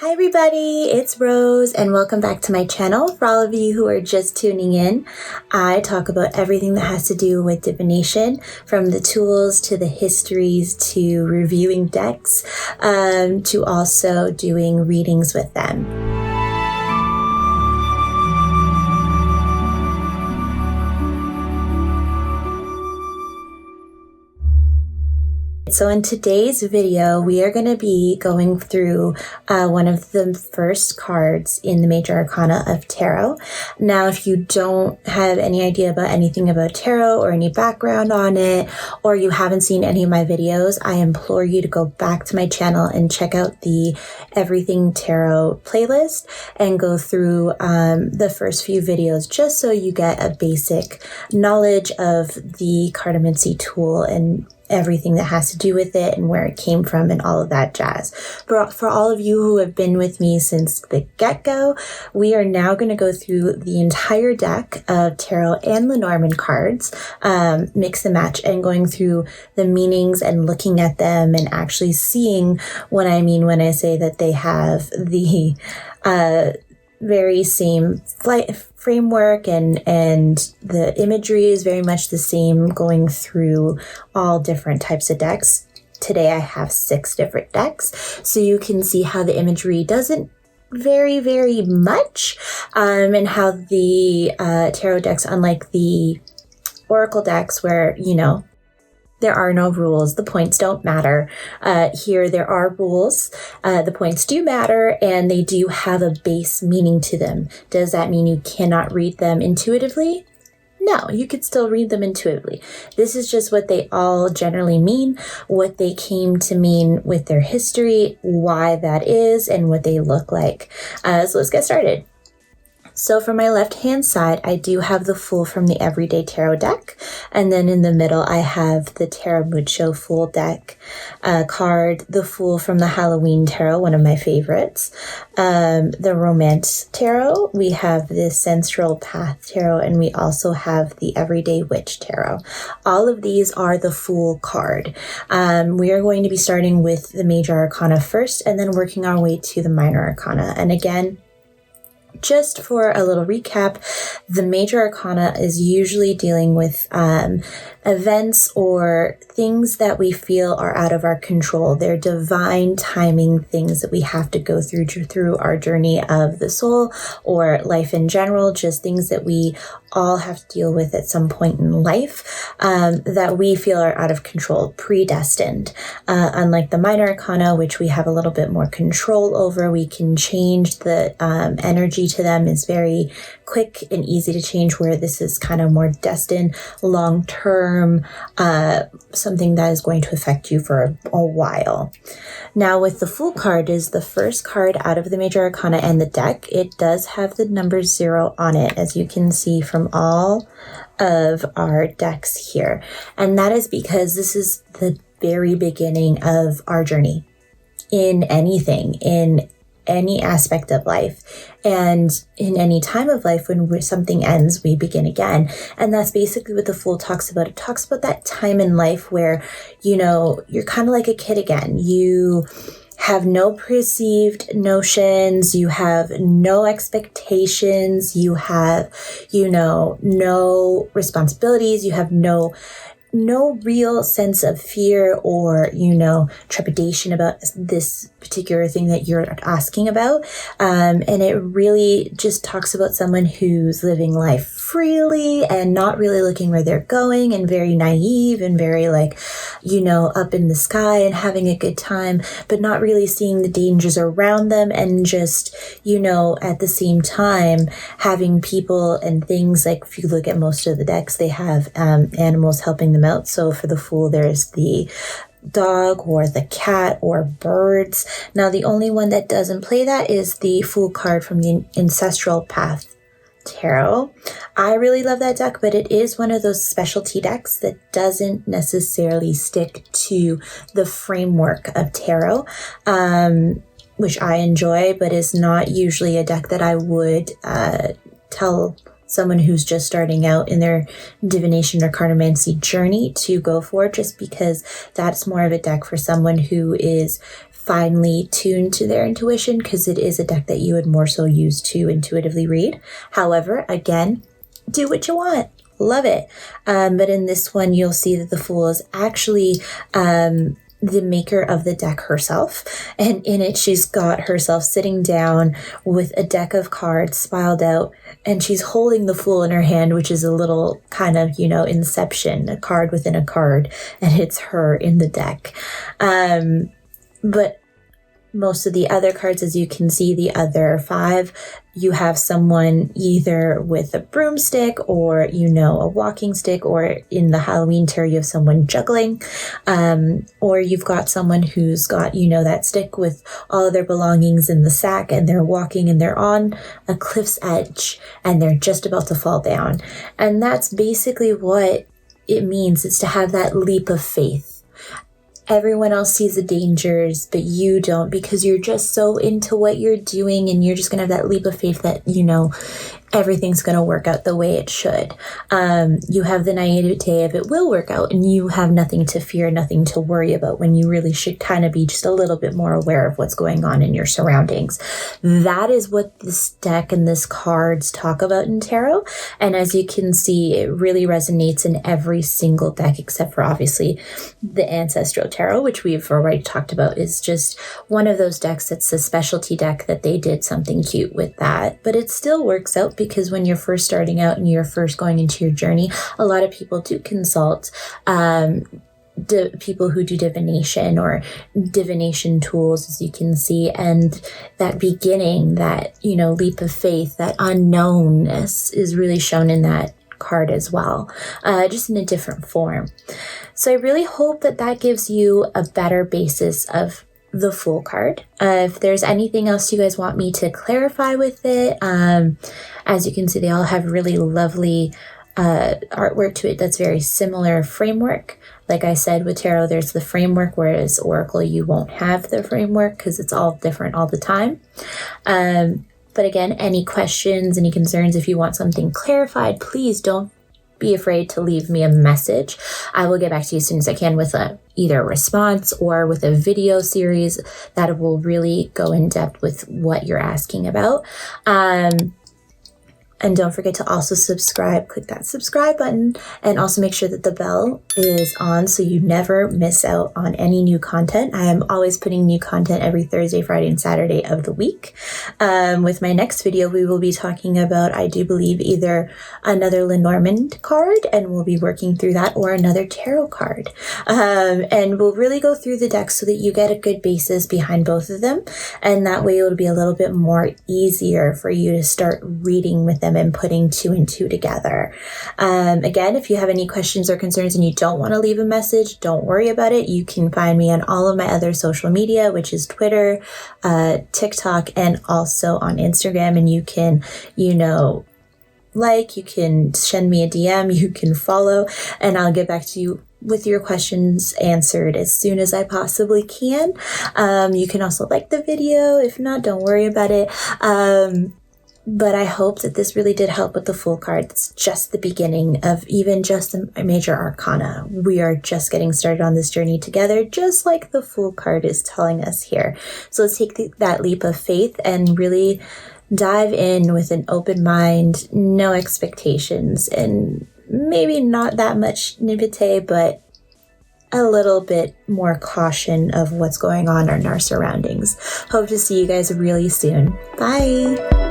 Hi everybody, it's Rose and welcome back to my channel. For all of you who are just tuning in, I talk about everything that has to do with divination, from the tools to the histories to reviewing decks, to also doing readings with them. So in today's video, we are going to be going through one of the first cards in the Major Arcana of Tarot. Now, if you don't have any idea about anything about Tarot or any background on it, or you haven't seen any of my videos, I implore you to go back to my channel and check out the Everything Tarot playlist and go through the first few videos just so you get a basic knowledge of the cartomancy tool and everything that has to do with it and where it came from and all of that jazz. For all of you who have been with me since the get-go, we are now going to go through the entire deck of Tarot and Lenormand cards, mix and match, and going through the meanings and looking at them and actually seeing what I mean when I say that they have the very same framework and the imagery is very much the same going through all different types of decks. Today I have 6 different decks, so you can see how the imagery doesn't vary very much, and how the tarot decks, unlike the oracle decks where, you know, there are no rules. The points don't matter. Here there are rules. The points do matter, and they do have a base meaning to them. Does that mean you cannot read them intuitively? No, you could still read them intuitively. This is just what they all generally mean, what they came to mean with their history, why that is, and what they look like. So let's get started. So for my left-hand side, I do have the Fool from the Everyday Tarot deck. And then in the middle, I have the Tarot Mucho Fool deck card, the Fool from the Halloween Tarot, one of my favorites. The Romance Tarot, we have the Sensual Path Tarot, and we also have the Everyday Witch Tarot. All of these are the Fool card. We are going to be starting with the Major Arcana first, and then working our way to the Minor Arcana. And again, just for a little recap, the Major Arcana is usually dealing with events or things that we feel are out of our control. They're divine timing things that we have to go through our journey of the soul or life in general, just things that we all have to deal with at some point in life that we feel are out of control, predestined. Unlike the Minor Arcana, which we have a little bit more control over, we can change the energy to them is very quick and easy to change, where this is kind of more destined, long-term, something that is going to affect you for a while. Now with the Fool card is the first card out of the Major Arcana and the deck. It does have the number 0 on it, as you can see from all of our decks here. And that is because this is the very beginning of our journey in anything, in any aspect of life, and in any time of life. When something ends, we begin again. And that's basically what the Fool talks about. It talks about that time in life where, you know, you're kind of like a kid again. You have no perceived notions, you have no expectations, you have, you know, no responsibilities, you have no real sense of fear or, you know, trepidation about this particular thing that you're asking about. And it really just talks about someone who's living life freely and not really looking where they're going, and very naive and very, like, you know, up in the sky and having a good time, but not really seeing the dangers around them, and just, you know, at the same time having people and things, like if you look at most of the decks, they have animals helping them out. So for the Fool, there's the dog or the cat or birds. Now the only one that doesn't play that is the Fool card from the Ancestral Path Tarot. I really love that deck, but it is one of those specialty decks that doesn't necessarily stick to the framework of tarot, which I enjoy, but is not usually a deck that I would tell someone who's just starting out in their divination or cartomancy journey to go for, just because that's more of a deck for someone who is finely tuned to their intuition, because it is a deck that you would more so use to intuitively read. However, again, do what you want. Love it. But in this one, you'll see that the Fool is actually the maker of the deck herself. And in it, she's got herself sitting down with a deck of cards spiraled out, and she's holding the Fool in her hand, which is a little kind of, Inception, a card within a card, and it's her in the deck. But most of the other cards, as you can see, the other 5, you have someone either with a broomstick or, a walking stick, or in the Halloween tarot, you have someone juggling, or you've got someone who's got, that stick with all of their belongings in the sack, and they're walking and they're on a cliff's edge and they're just about to fall down. And that's basically what it means. It's to have that leap of faith. Everyone else sees the dangers, but you don't, because you're just so into what you're doing, and you're just going to have that leap of faith that, everything's going to work out the way it should. You have the naivete of it will work out, and you have nothing to fear, nothing to worry about, when you really should kind of be just a little bit more aware of what's going on in your surroundings. That is what this deck and this cards talk about in tarot. And as you can see, it really resonates in every single deck, except for obviously the Ancestral Tarot, which we've already talked about, is just one of those decks that's a specialty deck that they did something cute with that. But it still works out, because when you're first starting out and you're first going into your journey, a lot of people do consult people who do divination or divination tools, as you can see, and that beginning, that, leap of faith, that unknownness is really shown in that card as well, just in a different form. So I really hope that gives you a better basis of the Fool card. If there's anything else you guys want me to clarify with it, as you can see, they all have really lovely artwork to it that's very similar framework. Like I said, with tarot, there's the framework, whereas Oracle, you won't have the framework because it's all different all the time. But again, any questions, any concerns, if you want something clarified, please don't be afraid to leave me a message. I will get back to you as soon as I can with either a response or with a video series that will really go in depth with what you're asking about. And don't forget to also subscribe. Click that subscribe button, and also make sure that the bell is on so you never miss out on any new content. I am always putting new content every Thursday, Friday, and Saturday of the week. With my next video, we will be talking about, I do believe, either another Lenormand card, and we'll be working through that, or another tarot card. And we'll really go through the deck so that you get a good basis behind both of them. And that way it'll be a little bit more easier for you to start reading with them and putting 2 and 2 together. Again, if you have any questions or concerns and you don't want to leave a message, don't worry about it. You can find me on all of my other social media, which is Twitter, TikTok, and also on Instagram. And you can, you can send me a DM, you can follow, and I'll get back to you with your questions answered as soon as I possibly can. You can also like the video. If not, don't worry about it. But I hope that this really did help with the Fool card. It's just the beginning of even just a Major Arcana. We are just getting started on this journey together, just like the Fool card is telling us here. So let's take that leap of faith and really dive in with an open mind, no expectations, and maybe not that much naivete, but a little bit more caution of what's going on in our surroundings. Hope to see you guys really soon. Bye!